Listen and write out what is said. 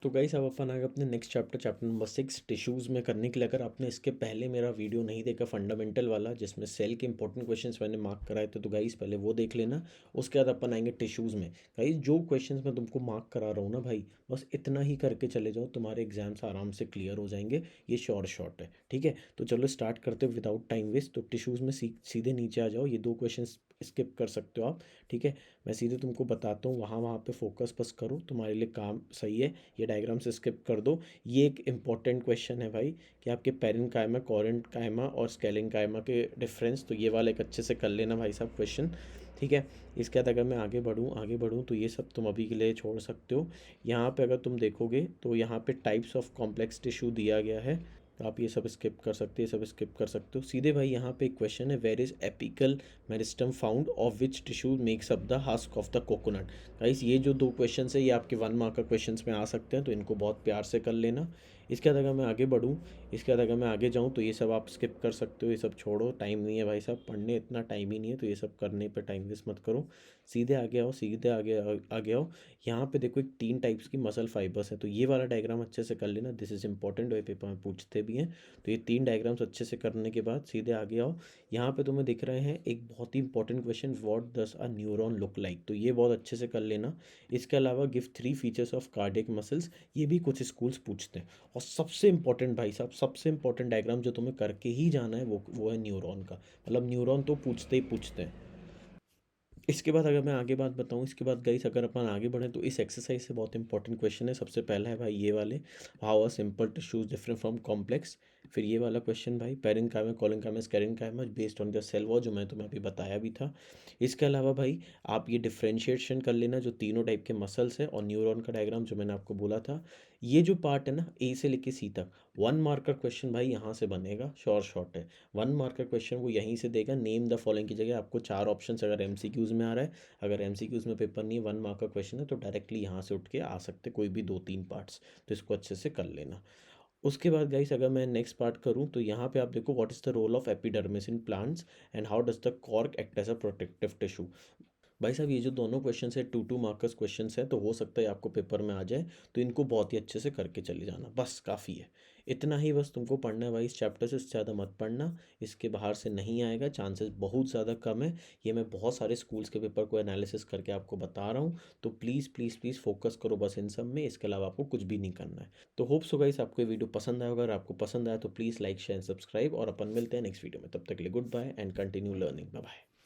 तो गाइस अब अपन आगे अपने नेक्स्ट चैप्टर नंबर 6 टिश्यूज़ में करने के लिए। अगर आपने इसके पहले मेरा वीडियो नहीं देखा फंडामेंटल वाला जिसमें सेल के इंपॉर्टेंट क्वेश्चंस मैंने मार्क कराए थे, तो गाइस पहले वो देख लेना। उसके बाद अपन आएंगे टिश्यूज़ में। गाइस जो क्वेश्चंस मैं तुमको मार्क करा रहा हूँ ना भाई, बस इतना ही करके चले जाओ, तुम्हारे एग्जाम्स आराम से क्लियर हो जाएंगे। ये शॉर्ट है, ठीक है। तो चलो स्टार्ट करते हो विदाउट टाइम वेस्ट। तो टिश्यूज़ में सीधे नीचे आ जाओ, ये दो क्वेश्चन स्किप कर सकते हो आप, ठीक है। मैं सीधे तुमको बताता हूँ, वहाँ वहाँ पे फोकस बस करो, तुम्हारे लिए काम सही है। ये डायग्राम से स्किप कर दो। ये एक इंपॉर्टेंट क्वेश्चन है भाई कि आपके पेरेन्काइमा कोरेन्काइमा और स्केलेन्काइमा के डिफरेंस। तो ये वाला एक अच्छे से कर लेना भाई साहब क्वेश्चन, ठीक है। इसके बाद अगर मैं आगे बढ़ूँ तो ये सब तुम अभी के लिए छोड़ सकते हो। यहाँ पे अगर तुम देखोगे तो यहाँ पे टाइप्स ऑफ कॉम्प्लेक्स टिश्यू दिया गया है, तो आप ये सब स्किप कर सकते हो, ये सब स्किप कर सकते हो। सीधे भाई यहाँ पे एक क्वेश्चन है, where is apical meristem found of which tissue makes up the husk of the coconut. Guys ये जो दो क्वेश्चन है ये आपके 1 मार्क का क्वेश्चन में आ सकते हैं, तो इनको बहुत प्यार से कर लेना। इसके बाद अगर मैं आगे बढ़ूँ, इसके बाद अगर मैं आगे जाऊँ तो ये सब आप स्किप कर सकते हो, ये सब छोड़ो, टाइम नहीं है भाई साहब, पढ़ने इतना टाइम ही नहीं है, तो ये सब करने पे टाइम वेस्ट मत करो। सीधे आगे आओ, सीधे आगे आओ। यहाँ पे देखो एक 3 टाइप्स की मसल फाइबर्स है, तो ये वाला डायग्राम अच्छे से कर लेना, दिस इज इंपॉर्टेंट और पेपर में पूछते भी हैं। तो ये 3 डायग्राम्स अच्छे से करने के बाद सीधे आगे आओ। यहाँ पे तुम्हें दिख रहे हैं एक बहुत ही important question, what does a neuron look like, तो ये बहुत अच्छे से कर लेना। इसके अलावा give 3 features of cardiac muscles, ये भी कुछ स्कूल्स पूछते हैं। और सबसे इंपॉर्टेंट भाई साहब, सबसे इंपॉर्टेंट डायग्राम जो तुम्हें करके ही जाना है वो है न्यूरॉन का, मतलब न्यूरॉन तो पूछते ही पूछते हैं। इसके बाद अगर मैं आगे बात बताऊं, इसके बाद गाइस अगर अपन आगे बढ़ें तो इस एक्सरसाइज से बहुत इंपॉर्टेंट क्वेश्चन है। सबसे पहला है भाई ये वाले, how are simple tissues different from complex. फिर ये वाला क्वेश्चन भाई, parenchyma collenchyma sclerenchyma based on the cell wall, जो मैं तुम्हें अभी बताया भी था। इसके अलावा भाई आप ये डिफ्रेंशिएशन कर लेना जो तीनों टाइप के मसल्स है, और न्यूरॉन का डायग्राम जो मैंने आपको बोला था। ये जो पार्ट है ना ए से लेके सी तक, 1 मार्क का क्वेश्चन भाई यहाँ से बनेगा, शॉर्ट है। 1 मार्क का क्वेश्चन वो यहीं से देगा, नेम द फॉलोइंग की जगह आपको 4 ऑप्शन अगर एमसीक्यूज में आ रहा है। अगर एमसीक्यूज में पेपर नहीं है, 1 मार्क का क्वेश्चन है, तो डायरेक्टली यहाँ से उठ के आ सकते कोई भी 2-3 पार्ट्स, तो इसको अच्छे से कर लेना। उसके बाद गाइस अगर मैं नेक्स्ट पार्ट करूँ तो यहाँ पे आप देखो, what is the role of epidermis in plants and how does the cork act as a protective tissue. भाई साहब ये जो दोनों क्वेश्चन है 2-2 मार्कर्स क्वेश्चन है, तो हो सकता है आपको पेपर में आ जाए, तो इनको बहुत ही अच्छे से करके चले जाना, बस काफ़ी है। इतना ही बस तुमको पढ़ना है भाई इस चैप्टर से ज़्यादा मत पढ़ना। इसके बाहर से नहीं आएगा, चांसेस बहुत ज़्यादा कम है। ये मैं बहुत सारे स्कूल्स के पेपर को एनालिसिस करके आपको बता रहा हूँ, तो प्लीज़ प्लीज़ प्लीज़ फोकस करो बस इन सब में, इसके अलावा आपको कुछ भी नहीं करना है। तो होप सो गाइस आपको ये वीडियो पसंद आया होगा, अगर आपको पसंद आया तो प्लीज़ लाइक शेयर सब्सक्राइब, और अपन मिलते हैं नेक्स्ट वीडियो में। तब तक के लिए good bye and continue learning, bye bye.